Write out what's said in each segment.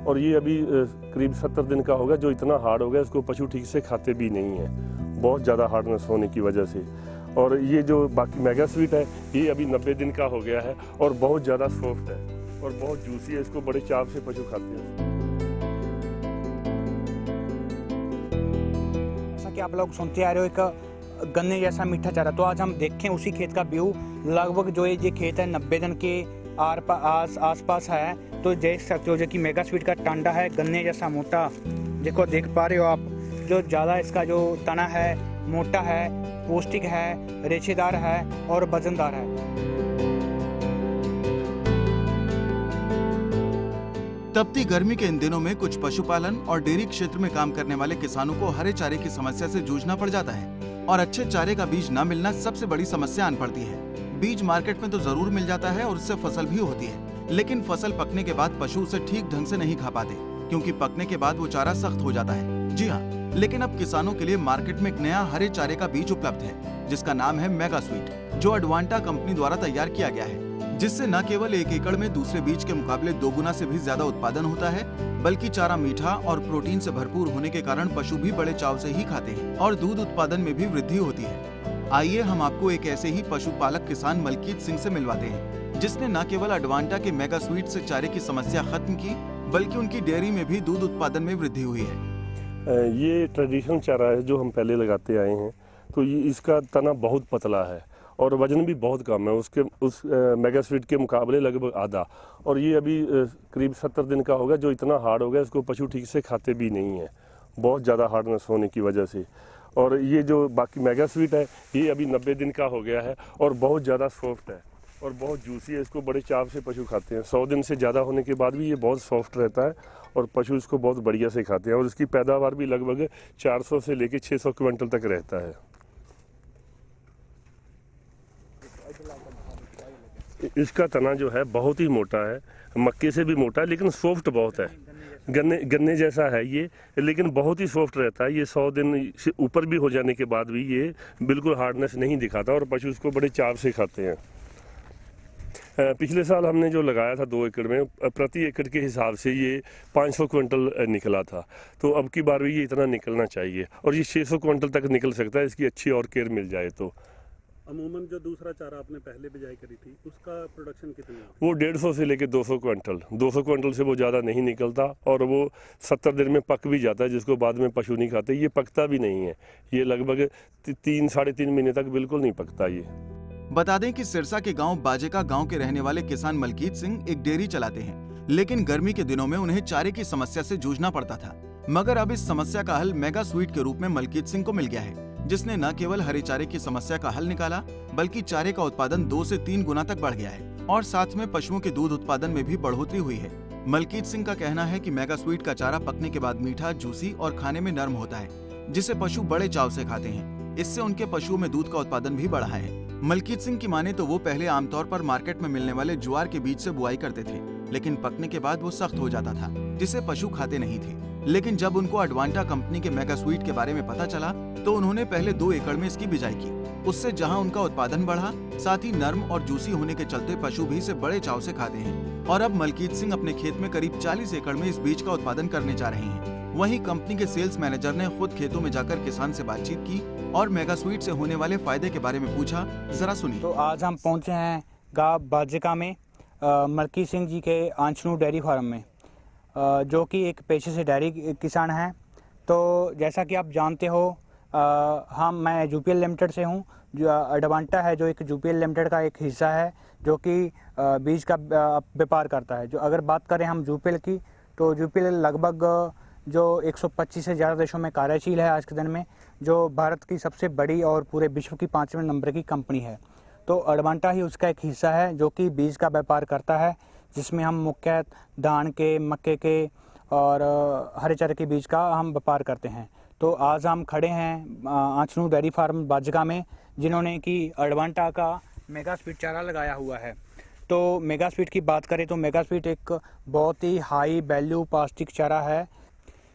और ये अभी करीब 70 दिन का होगा, जो इतना हार्ड हो गया इसको पशु ठीक से खाते भी नहीं है, बहुत ज़्यादा हार्डनेस होने की वजह से। और ये जो बाकी मेगा स्वीट है ये अभी 90 दिन का हो गया है और बहुत ज़्यादा सॉफ्ट है और बहुत जूसी है, इसको बड़े चाव से पशु खाते हैं। जैसा कि आप लोग सुनते आ रहे हो, एक गन्ने जैसा मीठा चारा। तो आज हम देखें उसी खेत का व्यू। लगभग जो ये खेत है 90 दिन के आस पास है। तो देख सकते हो जो कि मेगा स्वीट का टांडा है, गन्ने जैसा मोटा। देखो, देख पा रहे हो आप, जो ज़्यादा इसका जो तना है मोटा है, पौष्टिक है, रेशेदार है और वजनदार है। तपती गर्मी के इन दिनों में कुछ पशुपालन और डेयरी क्षेत्र में काम करने वाले किसानों को हरे चारे की समस्या से जूझना पड़ जाता है और अच्छे चारे का बीज न मिलना सबसे बड़ी समस्या आन पड़ती है। बीज मार्केट में तो जरूर मिल जाता है और उससे फसल भी होती है, लेकिन फसल पकने के बाद पशु उसे ठीक ढंग से नहीं खा पाते, क्योंकि पकने के बाद वो चारा सख्त हो जाता है। जी हाँ, लेकिन अब किसानों के लिए मार्केट में एक नया हरे चारे का बीज उपलब्ध है, जिसका नाम है मेगा स्वीट, जो एडवांटा कंपनी द्वारा तैयार किया गया है, जिससे न केवल 1 एकड़ में दूसरे बीज के मुकाबले 2 गुना से भी ज्यादा उत्पादन होता है, बल्कि चारा मीठा और प्रोटीन से भरपूर होने के कारण पशु भी बड़े चाव से ही खाते हैं और दूध उत्पादन में भी वृद्धि होती है। आइए हम आपको एक ऐसे ही पशुपालक किसान मलकीत सिंह से मिलवाते हैं, जिसने न केवल एडवांटा के मेगा स्वीट से चारे की समस्या खत्म की, बल्कि उनकी डेयरी में भी दूध उत्पादन में वृद्धि हुई है। ये ट्रेडिशनल चारा है जो हम पहले लगाते आए हैं। तो ये इसका तना बहुत पतला है और वजन भी बहुत कम है उस मेगा स्वीट के मुकाबले, लगभग आधा। और ये अभी करीब 70 दिन का होगा, जो इतना हार्ड हो गया इसको पशु ठीक से खाते भी नहीं है, बहुत ज़्यादा हार्डनेस होने की वजह से। और ये जो बाकी मेगा स्वीट है ये अभी 90 दिन का हो गया है और बहुत ज़्यादा सॉफ्ट है और बहुत जूसी है, इसको बड़े चाव से पशु खाते हैं। 100 दिन से ज़्यादा होने के बाद भी ये बहुत सॉफ्ट रहता है और पशु इसको बहुत बढ़िया से खाते हैं और इसकी पैदावार भी लगभग 400 से लेकर 600 क्विंटल तक रहता है। इसका तना जो है बहुत ही मोटा है, मक्के से भी मोटा है, लेकिन सॉफ्ट बहुत है। गन्ने जैसा है ये, लेकिन बहुत ही सॉफ्ट रहता है। ये 100 दिन से ऊपर भी हो जाने के बाद भी ये बिल्कुल हार्डनेस नहीं दिखाता और पशु इसको बड़े चाव से खाते हैं। पिछले साल हमने जो लगाया था 2 एकड़ में, प्रति एकड़ के हिसाब से ये 500 क्विंटल निकला था। तो अब की बार भी ये इतना निकलना चाहिए और ये 600 क्विंटल तक निकल सकता है, इसकी अच्छी और केयर मिल जाए तो। अमूमन जो दूसरा चारा आपने पहले बिजाई करी थी उसका प्रोडक्शन कितना है? वो 150 से लेके 200 क्विंटल, 200 क्विंटल से वो ज़्यादा नहीं निकलता और वो 70 दिन में पक भी जाता है, जिसको बाद में पशु नहीं खाते। ये पकता भी नहीं है, ये लगभग 3-3.5 महीने तक बिल्कुल नहीं पकता ये। बता दें कि सिरसा के गांव बाजेका गांव के रहने वाले किसान मलकीत सिंह एक डेयरी चलाते हैं, लेकिन गर्मी के दिनों में उन्हें चारे की समस्या से जूझना पड़ता था। मगर अब इस समस्या का हल मेगा स्वीट के रूप में मलकीत सिंह को मिल गया है, जिसने न केवल हरे चारे की समस्या का हल निकाला, बल्कि चारे का उत्पादन 2 से 3 गुना तक बढ़ गया है और साथ में पशुओं के दूध उत्पादन में भी बढ़ोतरी हुई है। मलकीत सिंह का कहना है कि मेगा स्वीट का चारा पकने के बाद मीठा, जूसी और खाने में नरम होता है, जिसे पशु बड़े चाव से खाते हैं। इससे उनके पशुओं में दूध का उत्पादन भी बढ़ा है। मलकीत सिंह की माने तो वो पहले आमतौर पर मार्केट में मिलने वाले ज्वार के बीज से बुआई करते थे, लेकिन पकने के बाद वो सख्त हो जाता था, जिसे पशु खाते नहीं थे। लेकिन जब उनको एडवांटा कंपनी के मेगा स्वीट के बारे में पता चला, तो उन्होंने पहले 2 एकड़ में इसकी बिजाई की। उससे जहां उनका उत्पादन बढ़ा, साथ ही नर्म और जूसी होने के चलते पशु भी इसे बड़े चाव से खाते हैं। और अब मलकीत सिंह अपने खेत में करीब 40 एकड़ में इस बीज का उत्पादन करने जा रहे हैं। वहीं कंपनी के सेल्स मैनेजर ने खुद खेतों में जाकर किसान से बातचीत की और मेगा स्वीट से होने वाले फायदे के बारे में पूछा। जरा सुनिए। तो आज हम पहुंचे हैं गाँव बाजेका में मलकीत सिंह जी के आंचनू डेयरी फार्म में, जो कि एक पेशे से डेयरी किसान हैं। तो जैसा कि आप जानते हो, मैं यूपीएल लिमिटेड से हूं। जो एडवांटा है, जो एक यूपीएल लिमिटेड का एक हिस्सा है, जो कि बीज का व्यापार करता है। जो अगर बात करें हम यूपीएल की, तो यूपीएल लगभग जो 125 से ज़्यादा देशों में कार्यशील है आज के दिन में, जो भारत की सबसे बड़ी और पूरे विश्व की 5वें नंबर की कंपनी है। तो एडवांटा ही उसका एक हिस्सा है, जो कि बीज का व्यापार करता है, जिसमें हम मुख्य धान के, मक्के के और हरे चारे के बीज का हम व्यापार करते हैं। तो आज हम खड़े हैं आंचनू डेयरी फार्म बाजेका में, जिन्होंने कि एडवांटा का मेगा स्वीट चारा लगाया हुआ है। तो मेगा स्वीट की बात करें तो मेगा स्वीट एक बहुत ही हाई वैल्यू पौष्टिक चारा है।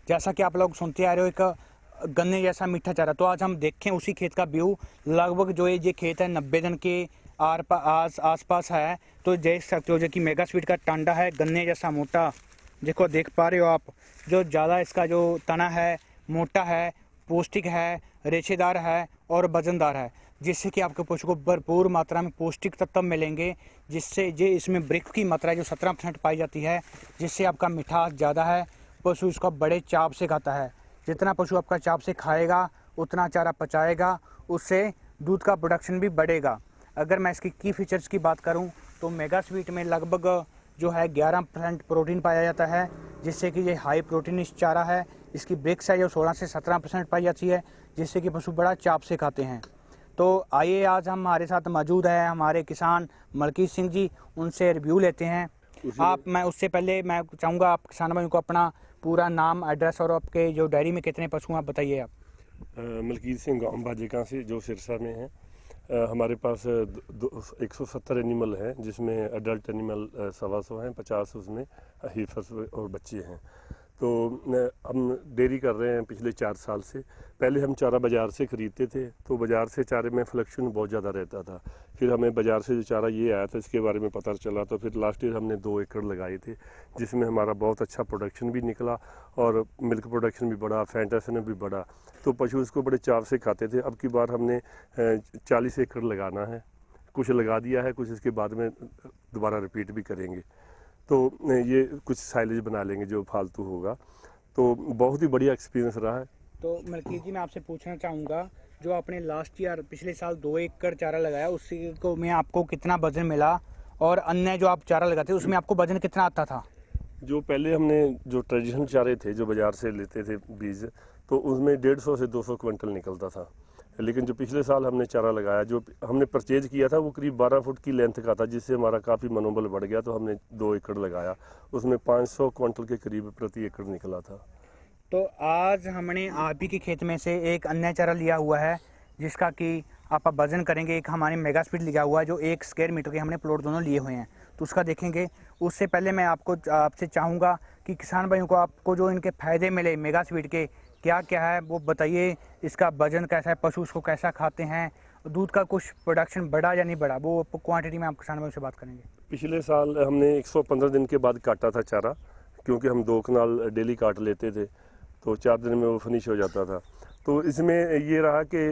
जैसा कि आप लोग सुनते आ रहे हो, एक गन्ने जैसा मीठा चारा। तो आज हम देखें उसी खेत का व्यू। लगभग जो ये खेत है 90 दिन के आस पास है। तो देख सकते हो जो कि मेगा स्वीट का टांडा है, गन्ने जैसा मोटा। देखो देख पा रहे हो आप, जो ज़्यादा इसका जो तना है मोटा है, पौष्टिक है, रेशेदार है और वजनदार है, जिससे कि आपके पशु को भरपूर मात्रा में पौष्टिक तत्व मिलेंगे, जिससे ये इसमें ब्रिक की मात्रा जो 17% पाई जाती है, जिससे आपका मिठास ज़्यादा है, पशु इसका बड़े चाव से खाता है। जितना पशु आपका चाव से खाएगा उतना चारा पचाएगा, उससे दूध का प्रोडक्शन भी बढ़ेगा। अगर मैं इसकी की फीचर्स की बात करूं तो मेगा स्वीट में लगभग जो है 11% प्रोटीन पाया जाता है, जिससे कि ये हाई प्रोटीनिश चारा है। इसकी ब्रेक साइज 16 से 17% पाई जाती है, जिससे कि पशु बड़ा चाप से खाते हैं। तो आइए आज हमारे साथ मौजूद है हमारे किसान मलकीत सिंह जी, उनसे रिव्यू लेते हैं। मैं उससे पहले मैं चाहूँगा आप किसान भाइयों को अपना पूरा नाम, एड्रेस और आपके जो डेयरी में कितने पशु हैं आप बताइए। आप मलकीत सिंह गाँव बाजिका से जो सिरसा में है। हमारे पास 170 एनिमल हैं, जिसमें एडल्ट एनिमल 125 हैं, 50 उसमें हीफर्स और बच्चे हैं। तो हम डेयरी कर रहे हैं पिछले 4 साल से। पहले हम चारा बाज़ार से ख़रीदते थे, तो बाज़ार से चारे में फ्लक्चुएशन बहुत ज़्यादा रहता था। फिर हमें बाज़ार से जो चारा ये आया था इसके बारे में पता चला, तो फिर लास्ट ईयर हमने 2 एकड़ लगाए थे, जिसमें हमारा बहुत अच्छा प्रोडक्शन भी निकला और मिल्क प्रोडक्शन भी बढ़ा, फैंटेशन भी बढ़ा। तो पशु इसको बड़े चाव से खाते थे। अब की बार हमने 40 एकड़ लगाना है, कुछ लगा दिया है, कुछ इसके बाद में दोबारा रिपीट भी करेंगे। तो ये कुछ साइलेज बना लेंगे जो फालतू होगा। तो बहुत ही बढ़िया एक्सपीरियंस रहा है। तो मलकीत जी मैं आपसे पूछना चाहूँगा, जो आपने लास्ट ईयर पिछले साल 2 एकड़ चारा लगाया, उसी को में आपको कितना वजन मिला, और अन्य जो आप चारा लगाते उसमें आपको वजन कितना आता था? जो पहले हमने जो ट्रेडिशनल चारे थे जो बाज़ार से लेते थे बीज, तो उसमें 150 से 200 क्विंटल निकलता था। लेकिन जो पिछले साल हमने चारा लगाया, जो हमने परचेज किया था, वो करीब 12 फुट की लेंथ का था, जिससे हमारा काफ़ी मनोबल बढ़ गया। तो हमने 2 एकड़ लगाया, उसमें 500 क्विंटल के करीब प्रति एकड़ निकला था। तो आज हमने आप ही के खेत में से एक अन्य चारा लिया हुआ है, जिसका कि आप वजन करेंगे। एक हमारे मेगा स्पीड लिखा हुआ है, जो 1 स्क्वायर मीटर के हमने प्लॉट दोनों लिए हुए हैं, तो उसका देखेंगे। उससे पहले मैं आपसे चाहूँगा कि किसान भाइयों को आपको जो इनके फ़ायदे मिले मेगा स्पीड के क्या क्या है वो बताइए। इसका वजन कैसा है, पशु उसको कैसा खाते हैं, दूध का कुछ प्रोडक्शन बढ़ा या नहीं बढ़ा, वो क्वांटिटी में आप किसान भाइयों से बात करेंगे। पिछले साल हमने 115 दिन के बाद काटा था चारा, क्योंकि हम 2 कनाल डेली काट लेते थे, तो 4 दिन में वो फिनिश हो जाता था। तो इसमें ये रहा कि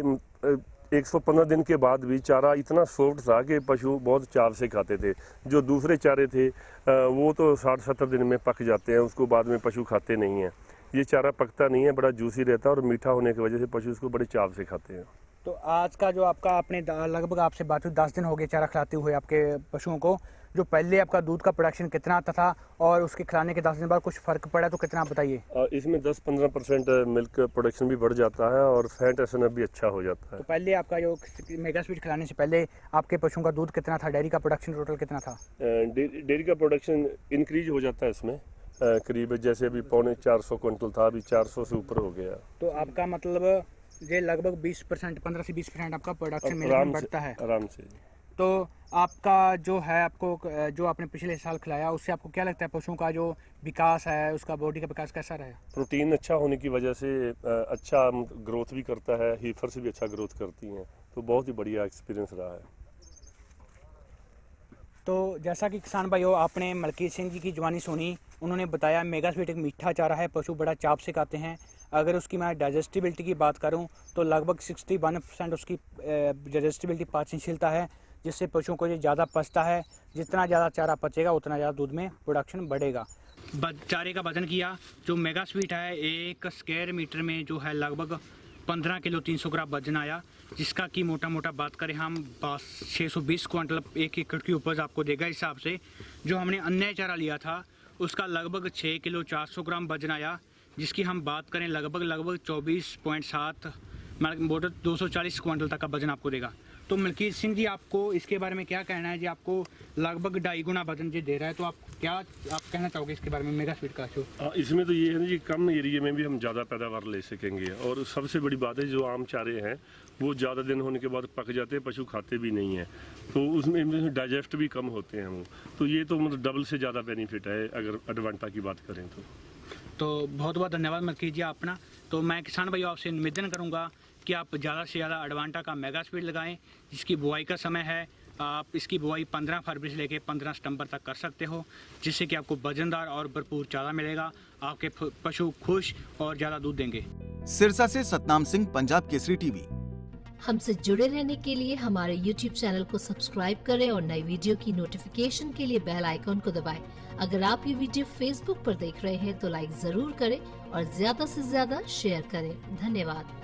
115 दिन के बाद भी चारा इतना सॉफ्ट था कि पशु बहुत चाव से खाते थे। जो दूसरे चारे थे वो तो 60-70 दिन में पक जाते हैं, उसको बाद में पशु खाते नहीं हैं। ये चारा पकता नहीं है, बड़ा जूसी रहता है और मीठा होने की वजह से पशु इसको बड़े चाव से खाते हैं। तो आज का जो आपका आपने लगभग आपसे बात हुई 10 दिन हो गए चारा खिलाते हुए आपके पशुओं को, जो पहले आपका दूध का प्रोडक्शन कितना आता था और उसके खिलाने के 10 दिन बाद कुछ फ़र्क पड़ा तो कितना आप बताइए। इसमें 10-15% मिल्क प्रोडक्शन भी बढ़ जाता है और फैट एसन भी अच्छा हो जाता है। तो पहले आपका जो मेगा स्पीड खिलाने से पहले आपके पशुओं का दूध कितना था, डेयरी का प्रोडक्शन टोटल कितना था? डेयरी का प्रोडक्शन इंक्रीज हो जाता है इसमें, करीब जैसे अभी 450 क्विंटल था, अभी 400 से ऊपर हो गया। तो आपका मतलब ये लगभग 20%, 15 से 20% आपका प्रोडक्शन में बढ़ता है आराम से। तो आपका जो है, आपको जो आपने पिछले साल खिलाया, उससे आपको क्या लगता है पशुओं का जो विकास है, उसका बॉडी का विकास कैसा रहा? प्रोटीन अच्छा होने की वजह से अच्छा ग्रोथ भी करता है, हीफर से भी अच्छा ग्रोथ करती हैं, तो बहुत ही बढ़िया एक्सपीरियंस रहा है। तो जैसा कि किसान भाइयों आपने मलकीत सिंह जी की जुबानी सुनी, उन्होंने बताया मेगा स्वीट एक मीठा चारा है, पशु बड़ा चाप से खाते हैं। अगर उसकी मैं डाइजेस्टिबिलिटी की बात करूं तो लगभग 61% उसकी डाइजेस्टिबिलिटी, पाचनशीलता है, जिससे पशुओं को ये ज़्यादा पचता है। जितना ज़्यादा चारा पचेगा उतना ज़्यादा दूध में प्रोडक्शन बढ़ेगा। चारे का वजन किया, जो मेगा स्वीट है 1 स्क्वायर मीटर में जो है लगभग 15 किलो 300 ग्राम वजन आया, जिसका कि मोटा मोटा बात करें हम 620 क्विंटल 1 एकड़ की उपज आपको देगा। हिसाब से जो हमने अन्य चारा लिया था उसका लगभग 6 किलो 400 ग्राम वजन आया, जिसकी हम बात करें लगभग 24.7 मतलब 240 क्विंटल तक का वजन आपको देगा। तो मलकीत सिंह जी आपको इसके बारे में क्या कहना है जी? आपको लगभग 2.5 गुना वजन जी दे रहा है, तो आप कहना चाहोगे इसके बारे में मेगा स्वीट का शो? इसमें तो ये है ना जी, कम एरिया में भी हम ज़्यादा पैदावार ले सकेंगे। और सबसे बड़ी बात है, जो आम चारे हैं वो ज़्यादा दिन होने के बाद पक जाते हैं, पशु खाते भी नहीं हैं, तो उसमें डाइजेस्ट भी कम होते हैं वो। तो ये तो मतलब डबल से ज़्यादा बेनिफिट है अगर एडवांटा की बात करें तो बहुत बहुत धन्यवाद मलकीत जी अपना। तो मैं किसान भाइयों आपसे निवेदन करूंगा कि आप ज़्यादा से ज़्यादा एडवांटा का मेगा स्पीड लगाएं, जिसकी बुआई का समय है आप इसकी बुआई 15 फरवरी से लेकर 15 सितंबर तक कर सकते हो, जिससे कि आपको वजनदार और भरपूर चारा मिलेगा। आपके पशु खुश और ज़्यादा दूध देंगे। सिरसा से सतनाम सिंह, पंजाब केसरी टीवी। हमसे जुड़े रहने के लिए हमारे YouTube चैनल को सब्सक्राइब करें और नई वीडियो की नोटिफिकेशन के लिए बेल आइकॉन को दबाएं। अगर आप ये वीडियो Facebook पर देख रहे हैं तो लाइक जरूर करें और ज्यादा से ज्यादा शेयर करें। धन्यवाद।